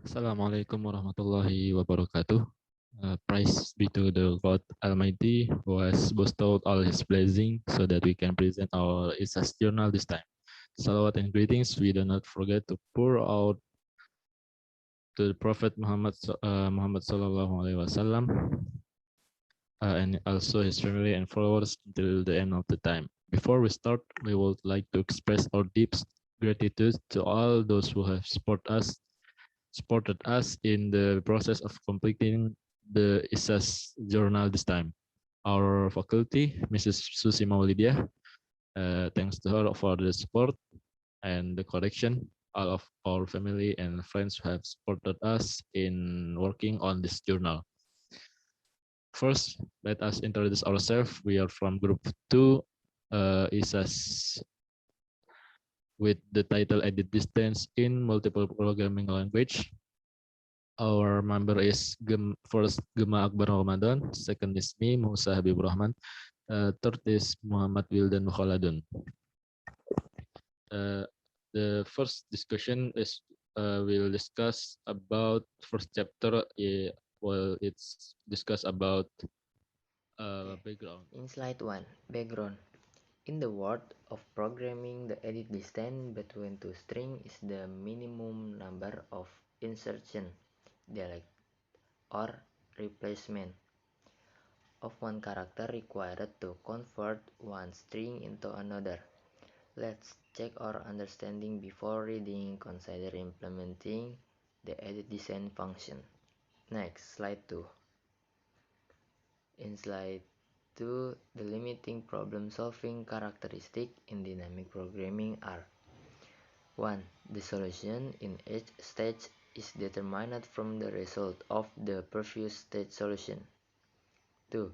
Assalamualaikum warahmatullahi wabarakatuh. Praise be to the God Almighty who has bestowed all His blessing so that we can present our ISAS journal this time. Salawat and greetings. We do not forget to pour out to the Prophet Muhammad Sallallahu Alaihi Wasallam and also his family and followers until the end of the time. Before we start, we would like to express our deep gratitude to all those who have supported us in the process of completing the ISAS journal this time. Our faculty, Mrs. Susi Maulidia, thanks to her for the support and the correction. All of our family and friends who have supported us in working on this journal. First, let us introduce ourselves. We are from Group 2, ISAS with the title Edit Distance in Multiple Programming Language. Our member is first Gema Akbar Ramadan, second is me, Musa Habib Rahman, third is Muhammad Wildan Mukhaladun. The first discussion is we'll discuss about first chapter. Well, it's discuss about background. In slide 1, background. In the world of programming, the edit distance between two strings is the minimum number of insertion, delete, or replacement of one character required to convert one string into another. Let's check our understanding before reading. Consider implementing the edit distance function. Next, slide 2. In slide 2, the limiting problem-solving characteristic in dynamic programming are: 1. The solution in each stage is determined from the result of the previous stage solution. 2.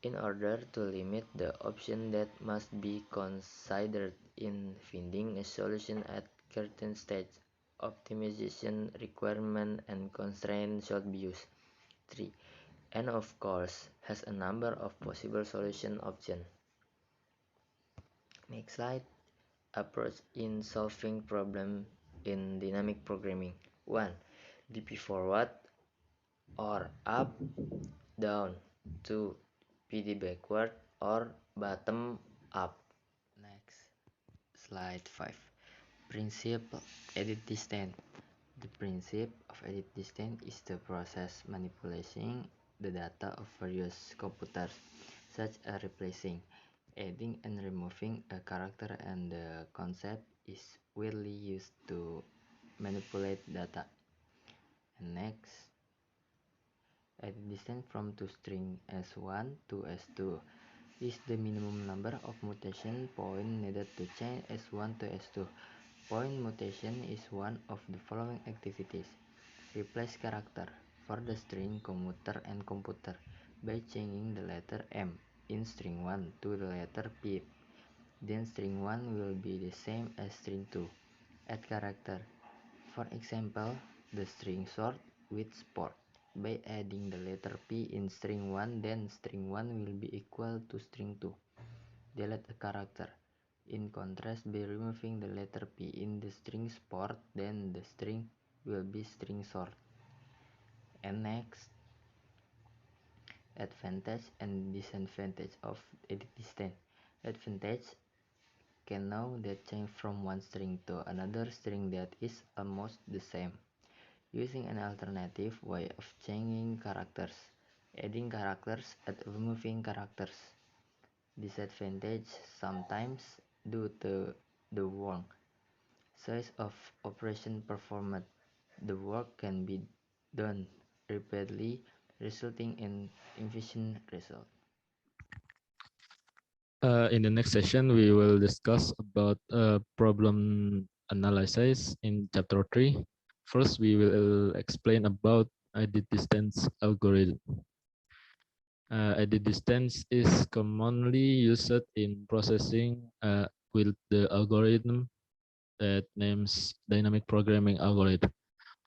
In order to limit the options that must be considered in finding a solution at certain stage, optimization requirements and constraints should be used. 3. N of course has a number of possible solution options. Next slide. Approach in solving problem in dynamic programming. 1. DP forward or up, down. 2. PD backward or bottom up. Next, slide 5. Principle edit distance. The principle of edit distance is the process manipulating the data of various computers, such as replacing, adding and removing a character, and the concept is widely used to manipulate data. And next, edit distance from two string S1 to S2 is the minimum number of mutation points needed to change S1 to S2. Point mutation is one of the following activities. Replace character for the string commuter and computer by changing the letter M in string 1 to the letter P. Then string 1 will be the same as string 2. Add character. For example, the string short with sport. By adding the letter P in string 1, then string 1 will be equal to string 2. Delete a character. In contrast, by removing the letter P in the string sport, then the string will be string short. And next, advantage and disadvantage of edit distance. Advantage can know that change from one string to another string that is almost the same, using an alternative way of changing characters, adding characters and removing characters. Disadvantage sometimes due to the wrong size of operation performed. The work can be done repeatedly, resulting in inefficient result. In the next session, we will discuss about problem analysis in chapter 3. First, we will explain about edit distance algorithm. Edit distance is commonly used in processing with the algorithm that names dynamic programming algorithm.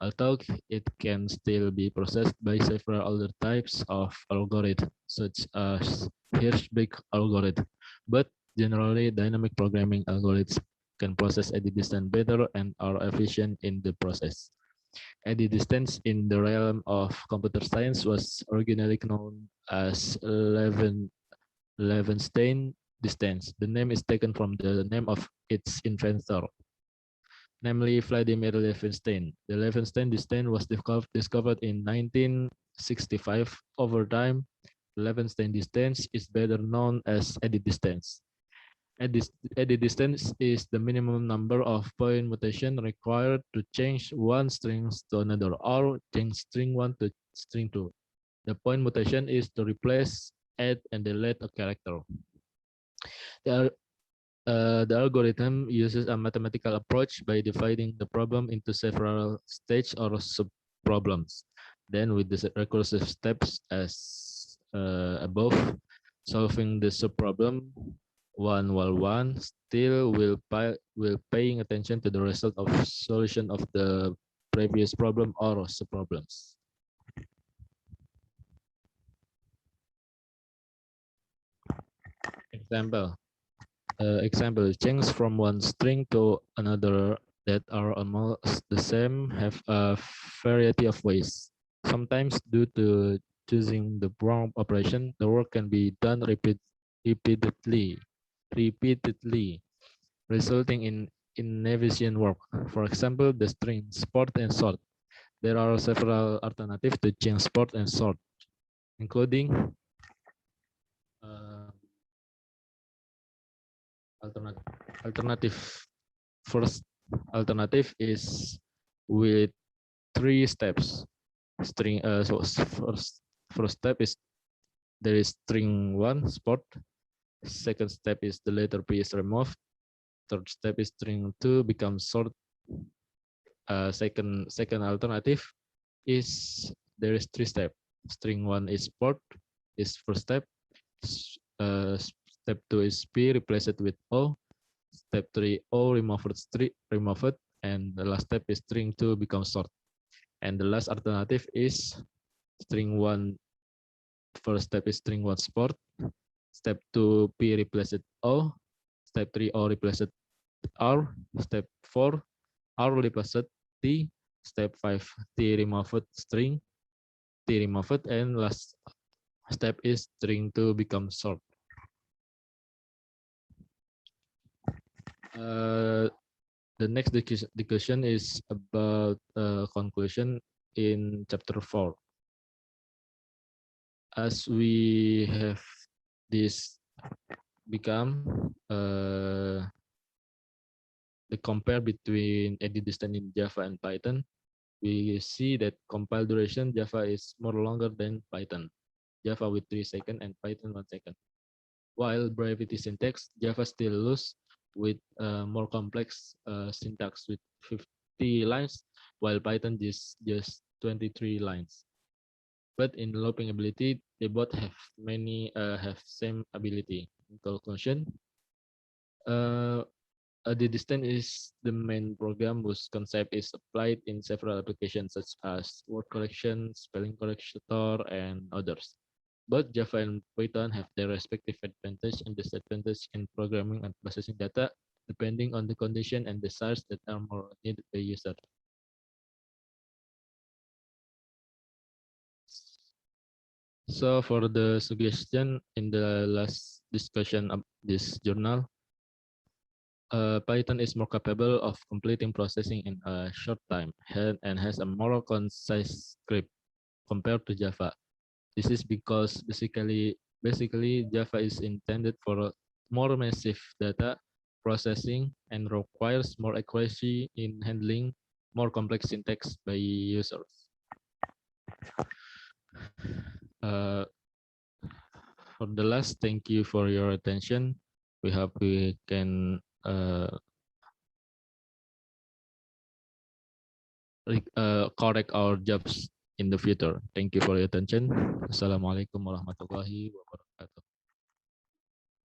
Although it can still be processed by several other types of algorithms, such as Hirschsprung algorithm, but generally dynamic programming algorithms can process edit distance better and are efficient in the process. Eddy distance in the realm of computer science was originally known as Levenshtein distance. The name is taken from the name of its inventor, namely Vladimir Levenshtein. The Levenshtein distance was discovered in 1965. Over time, Levenshtein distance is better known as eddy distance. Eddy distance is the minimum number of point mutation required to change one string to another, or change string 1 to string 2. The point mutation is to replace, add, and delete a character. The algorithm uses a mathematical approach by dividing the problem into several stages or sub-problems. Then with the recursive steps as above, solving the sub-problem one while one still will paying attention to the result of solution of the previous problem or sub-problems. Example, change from one string to another that are almost the same have a variety of ways. Sometimes due to choosing the wrong operation, the work can be done repeatedly, resulting in inefficient work. For example, the string sport and sort. There are several alternatives to change sport and sort, including uh, alternative. First alternative is with 3 steps. First step is there is string 1 sport. Second step is the letter P is removed. Third step is string 2 becomes sort. Second alternative is there is 3 steps. String 1 is sport is first step. Step 2 is P replace it with O. Step 3 O removed, and the last step is string 2 becomes sort. And the last alternative is string 1. First step is string 1 sport. Step 2 P replace it O. Step 3 O replace it R. Step 4 R replace it T. Step 5 T removed string T removed, and last step is string 2 becomes sort. The next discussion is about conclusion in chapter 4. As we have this become the compare between eddy distance in Java and Python, we see that compile duration Java is more longer than Python. Java with 3 seconds and Python 1 second. While brevity syntax, Java still lose with more complex syntax with 50 lines, while Python is just 23 lines. But in looping ability, they both have same ability. In conclusion, the distance is the main program whose concept is applied in several applications such as word correction, spelling corrector, and others. Both Java and Python have their respective advantage and disadvantage in programming and processing data, depending on the condition and desires that are more needed by user. So for the suggestion in the last discussion of this journal, Python is more capable of completing processing in a short time and has a more concise script compared to Java. This is because basically Java is intended for more massive data processing and requires more accuracy in handling more complex syntax by users. For the last, thank you for your attention. We hope we can correct our jobs in the future. Thank you for your attention. Assalamualaikum warahmatullahi wabarakatuh.